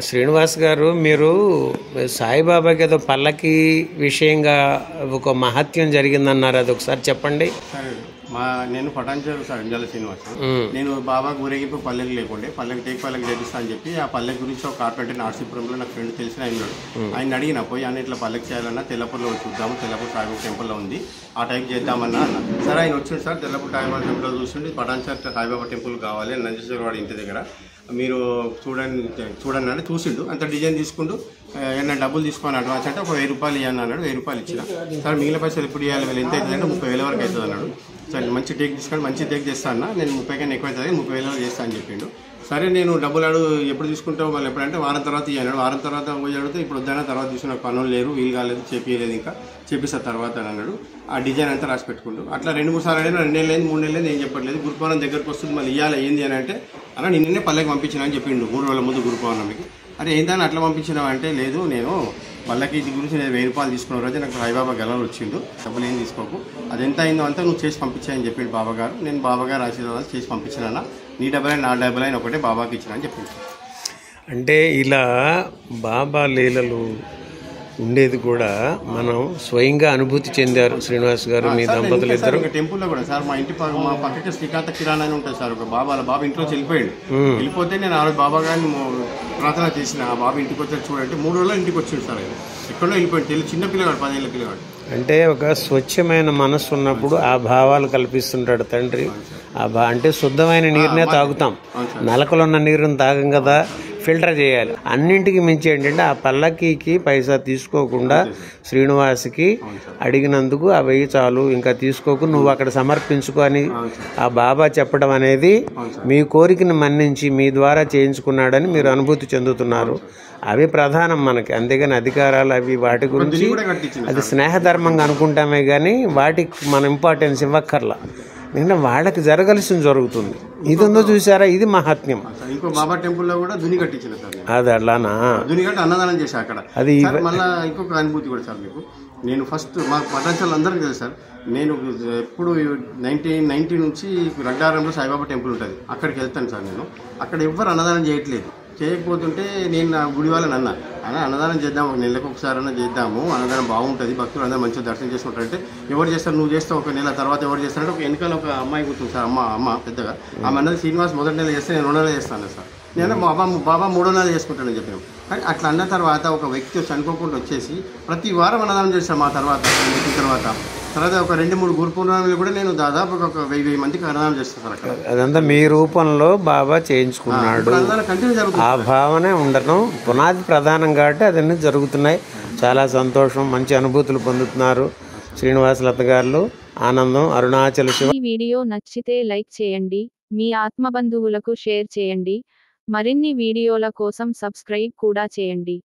శ్రీనివాస్ గారు, మీరు సాయిబాబాకి ఏదో పల్లకి విషయంగా ఒక మహత్యం జరిగిందన్నారు, అది ఒకసారి చెప్పండి. సరే, నేను పటాన్చేరు సార్ ఇంజల శ్రీనివాస్. నేను బాబాకు ఊరేగింపు పల్లెకి లేకుండే పల్లెకి చేపిస్తా అని చెప్పి ఆ పల్లె గురించి ఒక కార్పెంటర్ నార్సీపురంలో నాకు ఫ్రెండ్ తెలిసిన ఆయన ఆయన అడిగిన పోయి ఆయన ఇట్లా పల్లెకి చేయాలన్నా తెల్లపూర్లో చూద్దాము, తెల్లపూర్ సాయిబాబా టెంపుల్లో ఉంది, ఆ టైం చేద్దామన్నా అన్న. సరే, ఆయన వచ్చింది సార్, తెల్లపూర్ సాయిబాబా టెంపుల్లో చూస్తుంటే పటాన్చేరు సాయిబాబా టెంపుల్ కావాలి నందీశ్వరవాడి ఇంటి దగ్గర మీరు చూడండి అంటే చూసిండు. అంత డిజైన్ తీసుకుంటూ ఏమన్నా డబ్బులు తీసుకొని అడ్వాన్స్ అంటే ఒక 1000 రూపాయలు ఇవ్వను అన్నాడు. 1000 రూపాయలు ఇచ్చిన. సార్ మిగిలిన పైసలు ఎప్పుడు ఇవ్వాలి, వీళ్ళు ఎంత అవుతుంది అంటే 30,000 వరకు అవుతుంది అన్నాడు. సరే, మంచి టేక్ తీసుకొని మంచి టేక్ చేస్తా అన్న, నేను 30 కన్నా ఎక్కువ అవుతుంది, 30,000 వరకు చేస్తా అని చెప్పిండు. సరే, నేను డబ్బులు ఎప్పుడు తీసుకుంటావు మళ్ళీ ఎప్పుడంటే వారం తర్వాత ఇవ్వన్నాడు. వారం తర్వాత పోయి అడిగితే ఇప్పుడు వద్దన్నా తర్వాత తీసుకున్న పనులు లేరు, వీలు కాలేదు, చేపియలేదు, ఇంకా చేపిస్తా తర్వాత అని అన్నాడు. ఆ డిజైన్ అంతా రాసి పెట్టుకుంటూ అట్లా 2-3 సార్లు అయినా 2 నెలలు 3 నెలలు ఏం చెప్పట్లేదు. గురుపౌర్ణం దగ్గరకు వస్తుంది, మళ్ళీ ఇవ్వాలి ఏంది అని అంటే అన్న నిన్నే పల్లెకి పంపించిన అని చెప్పిండు 3 రోజుల ముందు గురుపౌర్ణమికి. అరే ఏంటని అట్లా పంపించినావు అంటే, లేదు నేను పల్లకి గురించి నేను 1000 రూపాయలు తీసుకున్న రోజు నాకు సాయిబాబా గెలవలు వచ్చిండు, డబ్బులు ఏం తీసుకోకు, అది ఎంత అయిందో అంతా నువ్వు చేసి పంపించాయని చెప్పిండు బాబాగారు. నేను బాబాగారు ఆశీర్వాదాలు చేసి పంపించినా, నీ డబ్బులైనా నా డబ్బులైనా ఒకటే బాబాకి ఇచ్చిన అని చెప్పింది. అంటే ఇలా బాబా లీలలు ఉండేది కూడా మనం స్వయంగా అనుభూతి చెందారు శ్రీనివాస్ గారు, మీ దంపతులు ఇద్దరు. టెంపుల్లో కూడా సార్ మా పక్కకి శ్రీకాంత కిరాణా అని ఉంటుంది సార్, ఒక బాబా ఇంట్లో వెళ్ళిపోయాడు. వెళ్ళిపోతే నేను ఆ రోజు బాబా గారిని ప్రార్థన చేసిన, ఆ బాబా ఇంటికి వచ్చాడు చూడంటే 3 రోజుల్లో ఇంటికి వచ్చాడు సార్. ఆయన ఎక్కడో వెళ్ళిపోయాడు, చిన్న పిల్లగాడు, 10 ఏళ్ళ పిల్లగాడు. అంటే ఒక స్వచ్ఛమైన మనస్సు ఉన్నప్పుడు ఆ భావాలు కల్పిస్తుంటాడు తండ్రి. అంటే శుద్ధమైన నీరునే తాగుతాం, నలకలు ఉన్న నీరుని తాగం కదా, ఫిల్టర్ చేయాలి. అన్నింటికి మించి ఏంటంటే ఆ పల్లకీకి పైసా తీసుకోకుండా శ్రీనివాస్కి అడిగినందుకు ఆ 1000 చాలు, ఇంకా తీసుకోకు, నువ్వు అక్కడ సమర్పించుకో అని ఆ బాబా చెప్పడం అనేది మీ కోరికను మన్నించి మీ ద్వారా చేయించుకున్నాడని మీరు అనుభూతి చెందుతున్నారు. అవి ప్రధానం మనకి, అంతేగాని అధికారాలు అవి వాటి గురించి అది స్నేహధర్మంగా అనుకుంటామే కానీ వాటికి మన ఇంపార్టెన్స్ ఇవ్వక్కర్లా. నిన్న వాళ్ళకి జరగాల్సింది జరుగుతుంది. ఇది ఉందో చూసారా, ఇది మహాత్మ్యం. ఇంకో బాబా టెంపుల్లో కూడా దుని కట్టించిన సార్, అది అలానా దుని కట్టి అన్నదానం చేశా అక్కడ. అది మళ్ళీ ఇంకొక అనుభూతి కూడా సార్ మీకు. నేను ఫస్ట్ మాకు పటాన్చేరులో అందరికీ తెలుసు సార్, నేను ఎప్పుడు 1990 నుంచి రడ్డారంలో సాయిబాబా టెంపుల్ ఉంటుంది, అక్కడికి వెళ్తాను సార్. నేను అక్కడ ఎవ్వరు అన్నదానం చేయట్లేదు. చేయకపోతుంటే నేను నా గుడి వాళ్ళని అన్నదానం చేద్దాం, ఒక నెలకు ఒకసారి అన్న చేద్దాము, అన్నదానం బాగుంటుంది, భక్తులు అందరూ మంచిగా దర్శనం చేసుకుంటారంటే ఎవరు చేస్తారు, నువ్వు చేస్తే ఒక నెల తర్వాత ఎవరు చేస్తారంటే ఒక వెనకాల ఒక అమ్మాయి కూర్చుంది సార్, అమ్మ పెద్దగా. ఆమె అన్నది శ్రీనివాస్ మొదటి నెల చేస్తే నేను 2 నెలలు చేస్తాను సార్. నేను బాబా 3వ నెల చేసుకుంటానని చెప్పాను. కానీ అట్లా అన్న తర్వాత ఒక వ్యక్తి చనిపోకుండా వచ్చేసి ప్రతి వారం అన్నదానం చేస్తాను. మా తర్వాత ఒక 2-3 గురు పూర్ణిమలు కూడా నేను దాదాపు ఒక 1000 మందికి అన్నదానం చేస్తాను సార్ అక్కడ. అదంతా మీ రూపంలో బాబా చేయించుకున్నాడు, ఆ భావనే ఉండటం పునాది ప్రధానం కాబట్టి అదన్నీ జరుగుతున్నాయి. చాలా సంతోషం, మంచి అనుభూతులు పొందుతున్నారు శ్రీనివాస్ లత గారు. ఆనందం. అరుణాచల శివ. ఈ వీడియో నచ్చితే లైక్ చేయండి, మీ ఆత్మబంధువులకు షేర్ చేయండి, మరిన్ని వీడియోల కోసం సబ్స్క్రైబ్ కూడా చేయండి.